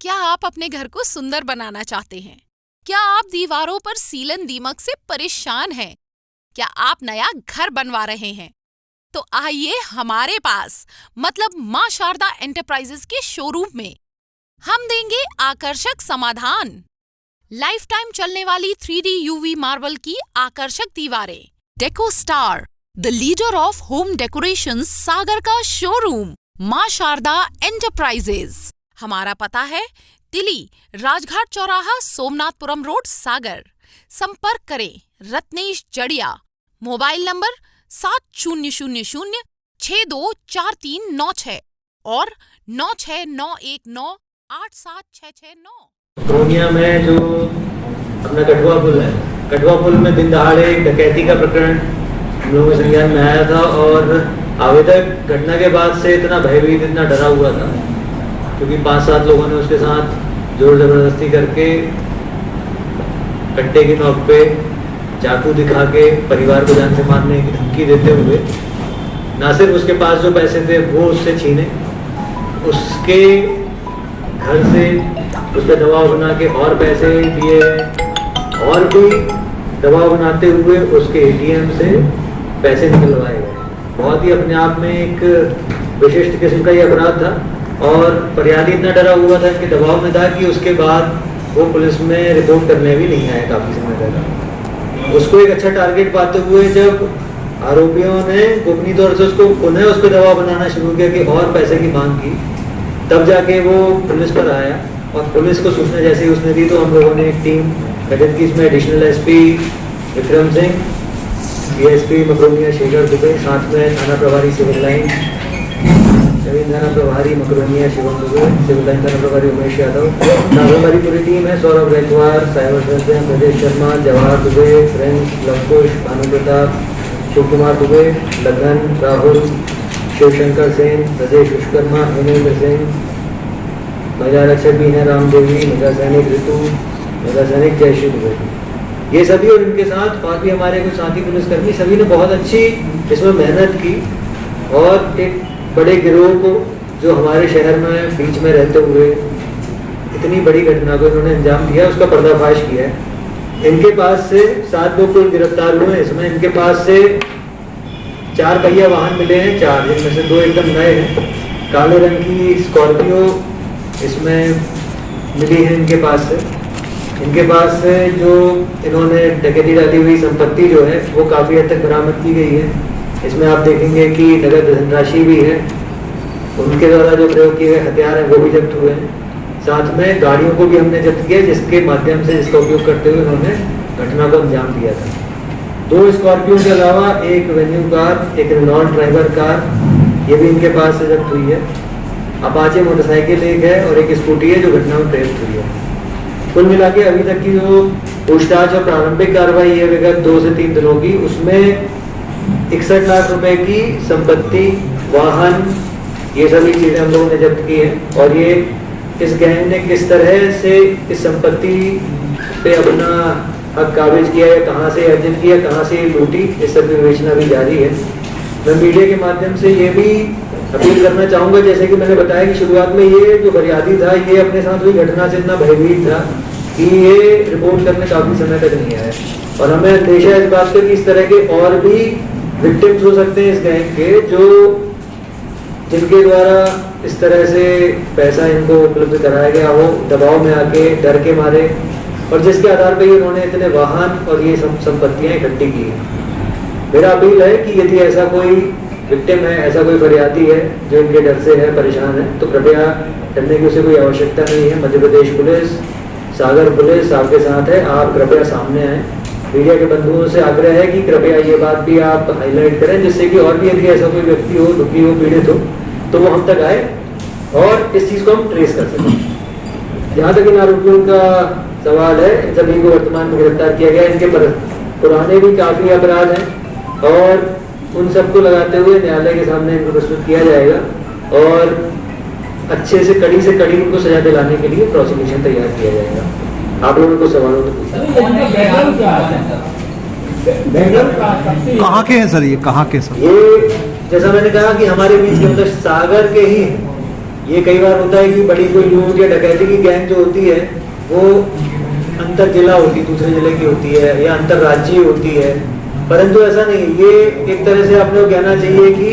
क्या आप अपने घर को सुंदर बनाना चाहते हैं? क्या आप दीवारों पर सीलन दीमक से परेशान हैं? क्या आप नया घर बनवा रहे हैं? तो आइए हमारे पास मतलब मां शारदा एंटरप्राइजेस के शोरूम में हम देंगे आकर्षक समाधान। लाइफ टाइम चलने वाली 3D UV मार्बल की आकर्षक दीवारें। Deco Star, the leader of home decoration, Sagar का शोरूम मां शारदा एंटरप्राइजेस। हमारा पता है तिली, राजघाट चौराहा, सोमनाथपुरम रोड, सागर। संपर्क करें रत्नेश जड़िया। मोबाइल नंबर 7000624396 और 9691987669। पूर्णिया में जो अपना कठुआ पुल है, कठुआ पुल में दिन दहाड़े एक डकैती का प्रकरण हम लोगों के संज्ञान में आया था और आवेदक घटना के बाद से इतना भयभीत, इतना डरा हुआ था क्योंकि 5-7 लोगों ने उसके साथ जोर जबरदस्ती करके कट्टे की नोक पे चाकू दिखा के परिवार को जान से मारने की धमकी देते हुए ना सिर्फ उसके पास जो पैसे थे वो उससे छीने, उसके घर से उस पर दबाव बना के और पैसे दिए और भी दबाव बनाते हुए उसके ATM से पैसे निकलवाए गए। बहुत ही अपने आप में एक विशिष्ट किस्म का ये अपराध था और फरियादी इतना डरा हुआ था, इनके दबाव में था कि उसके बाद वो पुलिस में रिपोर्ट करने भी नहीं आया काफ़ी समय तक। उसको एक अच्छा टारगेट पाते हुए जब आरोपियों ने गोपनीय तौर से उसको पुनः उस पर दबाव बनाना शुरू किया कि और पैसे की मांग की, तब जाके वो पुलिस पर आया और पुलिस को सूचना जैसे ही उसने दी तो हम लोगों ने एक टीम गठित की। इसमें additional SP Vikram Singh, DSP Makronia Shekhar Dubey, साथ में थाना प्रभारी सिविल लाइन नवीन, थाना प्रभारी मकरोनिया शिवम दुबे, सिविल लाइन थाना प्रभारी उमेश यादव। हमारी पूरी टीम है Saurabh Gaitwar, cyber cell Brajesh Sharma, Jawahar Dubey, friends Lavkush, Bhanu Pratap, Shiv Kumar Dubey, Lagan Rahul, Shivshankar Sen, Brajesh Vishwakarma, Hemendra Singh, महिला रक्षक भी हैं रामदेवी, महिला सैनिक ऋतु, महिला सैनिक जयश्री दुबे। ये सभी और इनके साथ और भी हमारे कुछ साथी पुलिसकर्मी, सभी ने बहुत अच्छी इसमें मेहनत की और एक बड़े गिरोह को जो हमारे शहर में बीच में रहते हुए इतनी बड़ी घटना को इन्होंने अंजाम दिया उसका पर्दाफाश किया है। इनके पास से 7 लोग कुल गिरफ्तार हुए हैं। इसमें इनके पास से 4 पहिया वाहन मिले हैं, 4 जिनमें से 2 एकदम नए हैं। काले रंग की स्कॉर्पियो इसमें मिली है इनके पास से। इनके पास से जो इन्होंने डकैती डाली हुई संपत्ति जो है वो काफ़ी हद तक बरामद की गई है। इसमें आप देखेंगे कि नगद धनराशि भी है, उनके द्वारा जो प्रयोग किए गए हथियार हैं वो भी जब्त हुए हैं। साथ में गाड़ियों को भी हमने जब्त किया जिसके माध्यम से जिसका उपयोग करते हुए उन्होंने घटना को अंजाम दिया था। 2 स्कॉर्पियो के अलावा एक वेन्यू कार, एक रेनॉल्ट ड्राइवर कार, ये भी इनके पास से जब्त हुई है। अपाचे मोटरसाइकिल एक है और एक स्कूटी है जो घटना में प्रयुक्त हुई है। कुल मिला के अभी तक की जो पूछताछ और प्रारंभिक कार्रवाई है विगत 2 से 3 दिनों की, उसमें 61 लाख रुपए की संपत्ति, वाहन, ये सभी चीजें हम लोगों ने जब्त की हैं। और ये इस गैंग ने किस तरह से इस संपत्ति पे अपना हक काबिज किया है, कहाँ से अर्जित किया, कहाँ से लूटी, इस सब की विवेचना भी जारी है। मैं मीडिया के माध्यम से ये भी अपील करना चाहूँगा, जैसे कि मैंने बताया कि शुरुआत में ये जो फरियादी था ये अपने साथ हुई घटना से इतना भयभीत था कि ये रिपोर्ट करने काफ़ी समय तक नहीं आया और हमें अंदेशा इस बात का कि इस तरह के और भी विक्टिम्स हो सकते हैं इस गैंग के, जो जिनके द्वारा इस तरह से पैसा इनको उपलब्ध कराया गया हो, दबाव में आके डर के मारे, और जिसके आधार पर इन्होंने इतने वाहन और ये संपत्तियाँ इकट्ठी की हैं। मेरा अपील है कि यदि ऐसा कोई विक्टिम है, ऐसा कोई फरियादी है जो इनके डर से है, परेशान है, तो कृपया डरने की उसे कोई आवश्यकता नहीं है। मध्य प्रदेश पुलिस, सागर पुलिस आपके साथ है, आप कृपया सामने आएँ। मीडिया के बंधुओं से आग्रह है कि कृपया ये बात भी आप हाईलाइट करें जिससे कि और भी यदि ऐसा कोई व्यक्ति हो, दुखी हो, पीड़ित हो, तो वो हम तक आए और इस चीज़ को हम ट्रेस कर सकें। जहाँ तक इन आरोपियों का सवाल है, इन सभी को वर्तमान में गिरफ्तार किया गया। इनके पुराने भी काफ़ी अपराध हैं और उन सबको लगाते हुए न्यायालय के सामने इनको प्रस्तुत किया जाएगा और अच्छे से कड़ी उनको सजा दिलाने के लिए प्रोसिक्यूशन तैयार किया जाएगा। आप लोगों को सवालों तो कहाँ के हैं सर? ये कहाँ के सर? ये जैसा मैंने कहा कि हमारे बीच के मतलब सागर के ही हैं ये कई बार होता है कि बड़ी कोई लूट या डकैती की गैंग जो होती है वो अंतर जिला होती है, दूसरे जिले की होती है या अंतरराज्यीय होती है, परंतु ऐसा नहीं। ये एक तरह से आपने कहना चाहिए कि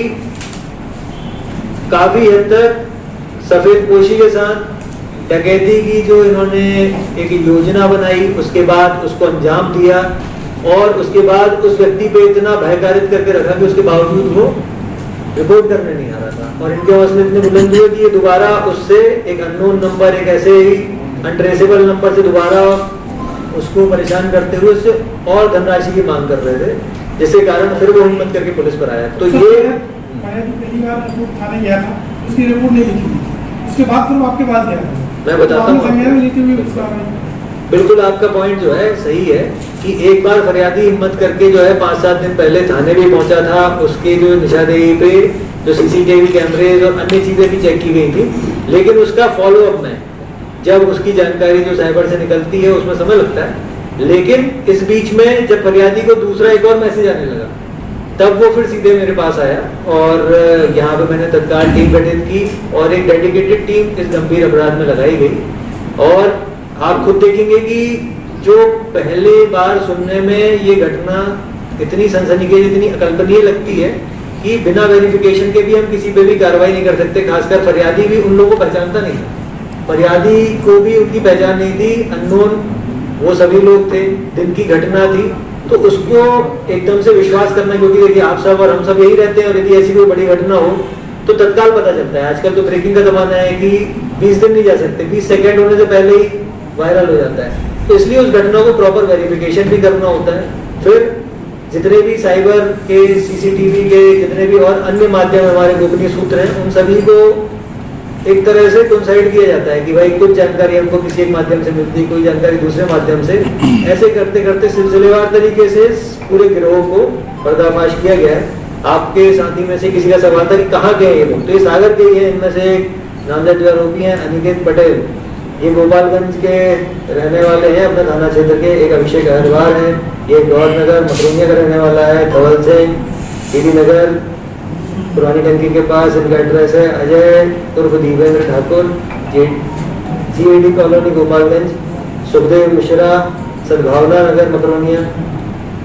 काफी हद तक सफेद पोशी के साथ डकैती की जो इन्होंने एक योजना बनाई, उसके बाद उसको अंजाम दिया और उसके बाद उस व्यक्ति पे इतना भयकारित करके रखा कि उसके बावजूद वो रिपोर्ट करने नहीं आ रहा था और इनके हौसले इतने बुलंद हुए कि ये दोबारा उससे एक अननोन नंबर, एक ऐसे ही अनट्रेसेबल नंबर से दोबारा उसको परेशान करते हुए उससे और धनराशि की मांग कर रहे थे, जिसके कारण फिर वो हिम्मत करके पुलिस पर आया। तो ये पहली बार रिपोर्ट थाने गया था, उसकी रिपोर्ट नहीं लिखी, उसके बाद फिर वो आपके पास गया था। मैं बताता हूँ, बिल्कुल आपका पॉइंट जो है सही है कि एक बार फरियादी हिम्मत करके जो है 5-7 दिन पहले थाने भी पहुंचा था, उसके जो निशानदेही पे जो सीसीटीवी कैमरेज और अन्य चीजें भी चेक की गई थी, लेकिन उसका फॉलो अप में जब उसकी जानकारी जो साइबर से निकलती है उसमें समय लगता है। लेकिन इस बीच में जब फरियादी को दूसरा एक और मैसेज आने लगा, तब वो फिर सीधे मेरे पास आया और यहाँ पे मैंने तत्काल टीम गठित की और एक डेडिकेटेड टीम इस गंभीर अपराध में लगाई गई। और आप खुद देखेंगे कि जो पहले बार सुनने में ये घटना इतनी सनसनीखेज, इतनी अकल्पनीय लगती है कि बिना वेरिफिकेशन के भी हम किसी पे भी कार्रवाई नहीं कर सकते। खासकर फरियादी भी उन लोगों को पहचानता नहीं था, फरियादी को भी उनकी पहचान नहीं थी, अननोन वो सभी लोग थे, दिन की घटना थी, तो उसको एकदम से विश्वास करना, क्योंकि देखिए आप सब और हम सब यही रहते हैं और यदि ऐसी कोई बड़ी घटना हो तो तत्काल पता चलता है। आजकल तो ब्रेकिंग का जमाना है कि 20 दिन नहीं जा सकते, 20 सेकेंड होने से पहले ही वायरल हो जाता है। तो इसलिए उस घटना को प्रॉपर वेरिफिकेशन भी करना होता है। फिर जितने भी साइबर के, सीसीटीवी के, जितने भी और अन्य माध्यम हमारे गोपनीय सूत्र हैं, उन सभी को एक तरह से कोइंसाइड किया जाता है कि भाई कुछ जानकारी हमको किसी एक माध्यम से मिलती है, कोई जानकारी दूसरे माध्यम से, ऐसे करते करते सिलसिलेवार तरीके से पूरे गिरोह को पर्दाफाश किया गया है। आपके साथी में से किसी का सवाल था कि कहाँ गए ये लोग, तो ये सागर के ही है। इनमें से एक नामजद आरोपी हैं अनिकेत पटेल, ये गोपालगंज के रहने वाले हैं, अपने थाना क्षेत्र के। एक अभिषेक अहरवाल है, ये गौर नगर मकरोनिया का रहने वाला है। धवल सिंह दीदी नगर पुरानी टंकी के पास इनका एड्रेस है। अजय उर्फ दीपेंद्र ठाकुर, GAD कॉलोनी गोपालगंज। सुखदेव मिश्रा सद्भावना नगर मकरोनिया।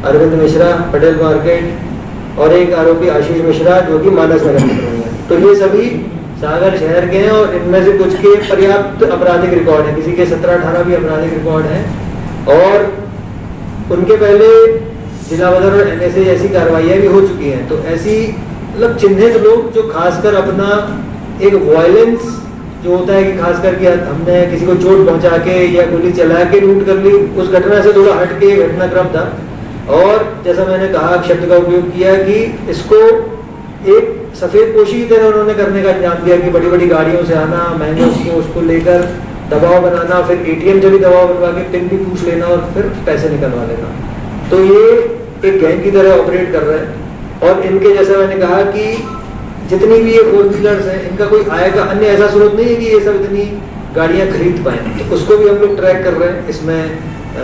अरविंद मिश्रा पटेल मार्केट और एक आरोपी आशीष मिश्रा जो कि मानस नगर मकरोनिया। तो ये सभी सागर शहर के हैं और इनमें से कुछ के पर्याप्त आपराधिक रिकॉर्ड है, किसी के 17-18 भी आपराधिक रिकॉर्ड हैं और उनके पहले जिला बदर और NSA जैसी कार्रवाइयां भी हो चुकी हैं। तो ऐसी मतलब चिन्हित लोग जो खासकर अपना एक वायलेंस जो होता है कि खासकर कि हमने किसी को चोट पहुंचा के या गोली चला के लूट कर ली, उस घटना से थोड़ा हट के घटनाक्रम था। और जैसा मैंने कहा शब्द का उपयोग किया कि इसको एक सफेद पोशी की तरह उन्होंने करने का इंतजाम दिया कि बड़ी बड़ी गाड़ियों से आना, महंगे उसको लेकर दबाव बनाना, फिर ATM से भी दबाव बनवा के पिन भी पूछ लेना और फिर पैसे निकलवा लेना। तो ये एक गैंग की तरह ऑपरेट कर रहे हैं। और इनके जैसा मैंने कहा कि जितनी भी ये फोर व्हीलर्स हैं, इनका कोई आय का अन्य ऐसा स्रोत नहीं है कि ये सब इतनी गाड़ियां खरीद पाए, तो उसको भी हम लोग ट्रैक कर रहे हैं। इसमें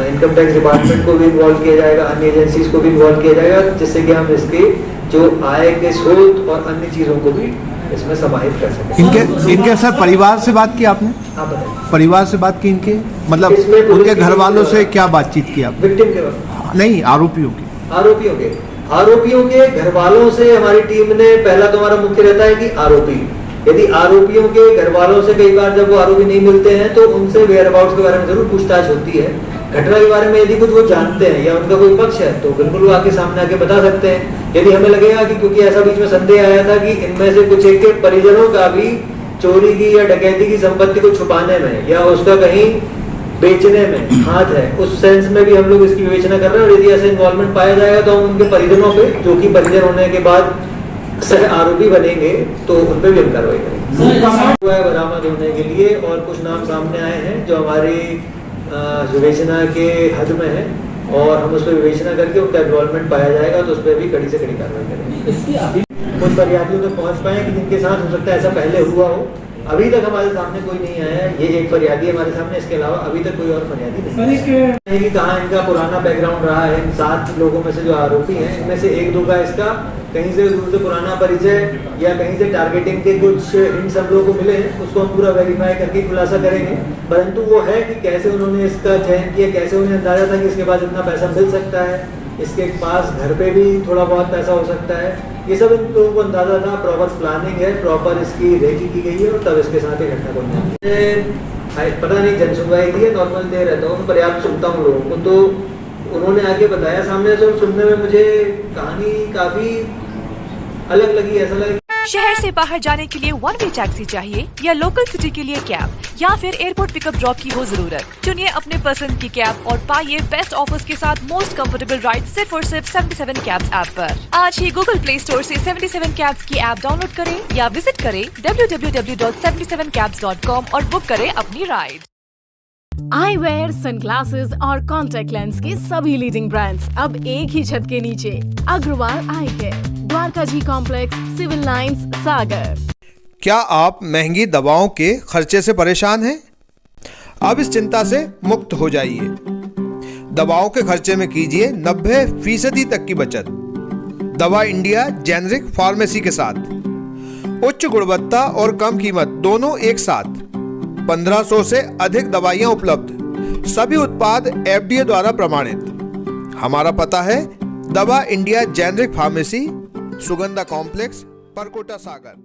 इनकम टैक्स डिपार्टमेंट को भी इन्वॉल्व किया जाएगा, अन्य एजेंसीज को भी इन्वॉल्व किया जाएगा, जिससे कि हम इसके जो आय के स्रोत और अन्य चीजों को भी इसमें समाहित कर सकें। इनके सर परिवार से बात की आपने? आप बताइए। परिवार से बात की इनके, मतलब उनके घर वालों से क्या बातचीत की आपने? विक्टिम के वक्त नहीं, आरोपियों की। आरोपियों के घर वालों से हमारी टीम ने, पहला तो हमारा मुख्य रहता है कि आरोपी, यदि आरोपियों के घर वालों से कई बार जब वो आरोपी नहीं मिलते हैं तो उनसे वेयर अबाउट्स के बारे में जरूर पूछताछ होती है। घटना के बारे में यदि कुछ वो जानते हैं या उनका कोई पक्ष है तो बिल्कुल वो आके सामने आके बता सकते हैं। यदि हमें लगेगा कि क्योंकि ऐसा बीच में संदेह आया था कि इनमें से कुछ एक के परिजनों का भी चोरी की या डकैती की संपत्ति को छुपाने में या उसका कहीं बेचने में हाथ है, उस सेंस में भी हम लोग इसकी विवेचना कर रहे हैं। और यदि ऐसा इन्वॉल्वमेंट पाया जाएगा तो हम उनके परिजनों पे, जो कि परिजन होने के बाद सह आरोपी बनेंगे, तो उन पे भी हम कार्रवाई करेंगे। बरामद होने के लिए और कुछ नाम सामने आए हैं जो हमारी विवेचना के हद में है और हम उस पर विवेचना करके उनका इन्वॉल्वमेंट पाया जाएगा तो उस पर भी कड़ी से कड़ी कार्रवाई करेंगे। कुछ फरियादियों तक पहुंच पाए कि जिनके साथ हो सकता है ऐसा पहले हुआ हो, अभी तक हमारे सामने कोई नहीं आया है। ये एक फरियादी है हमारे सामने, इसके अलावा अभी तक कोई और फरियादी नहीं सर एक है कि कहाँ इनका पुराना बैकग्राउंड रहा है। इन 7 लोगों में से जो आरोपी हैं, इनमें से 1-2 का इसका कहीं से दूर से पुराना परिचय या कहीं से टारगेटिंग के कुछ इन सब लोगों को मिले हैं, उसको हम पूरा वेरीफाई करके खुलासा करेंगे। परंतु वो है कि कैसे उन्होंने इसका चयन किया, कैसे उन्हें अंदाजा था कि इसके पास इतना पैसा मिल सकता है, इसके पास घर पे भी थोड़ा बहुत पैसा हो सकता है, ये सब इन लोगों को अंदाजा था। प्रॉपर प्लानिंग है, प्रॉपर इसकी रेकी की गई है और तब इसके साथ ही घटना को अंजाम दिया। पता नहीं जन सुनवाई थी, नॉर्मल दे रहता हूँ, पर्याप्त सुनता हूँ लोगों को, तो उन्होंने आगे बताया सामने से, सुनने में मुझे कहानी काफी अलग लगी। ऐसा लगा शहर से बाहर जाने के लिए वन वे टैक्सी चाहिए या लोकल सिटी के लिए कैब या फिर एयरपोर्ट पिकअप ड्रॉप की हो जरूरत, चुनिए अपने पसंद की कैब और पाइए बेस्ट ऑफर्स के साथ मोस्ट कंफर्टेबल राइड सिर्फ और सिर्फ 77 कैब्स ऐप पर। आज ही गूगल प्ले स्टोर से 77 कैब्स की ऐप डाउनलोड करें या विजिट करें www.77cabs.com और बुक करें अपनी राइड। आई वेयर, सनग्लासेस और कॉन्टेक्ट लेंस के सभी लीडिंग ब्रांड्स अब एक ही छत के नीचे। अग्रवाल आई केयर, द्वारका जी कॉम्प्लेक्स, सिविल लाइंस, सागर। क्या आप महंगी दवाओं के खर्चे से परेशान हैं? अब इस चिंता से मुक्त हो जाइए। दवाओं के खर्चे में कीजिए 90% तक की बचत। दवा इंडिया जेनेरिक फार्मेसी के साथ उच्च गुणवत्ता और कम कीमत दोनों एक साथ। 1500 से अधिक दवाइयां उपलब्ध, सभी उत्पाद FDA द्वारा प्रमाणित। हमारा पता है Dawa India generic pharmacy, Sugandha complex, Parkota, सागर।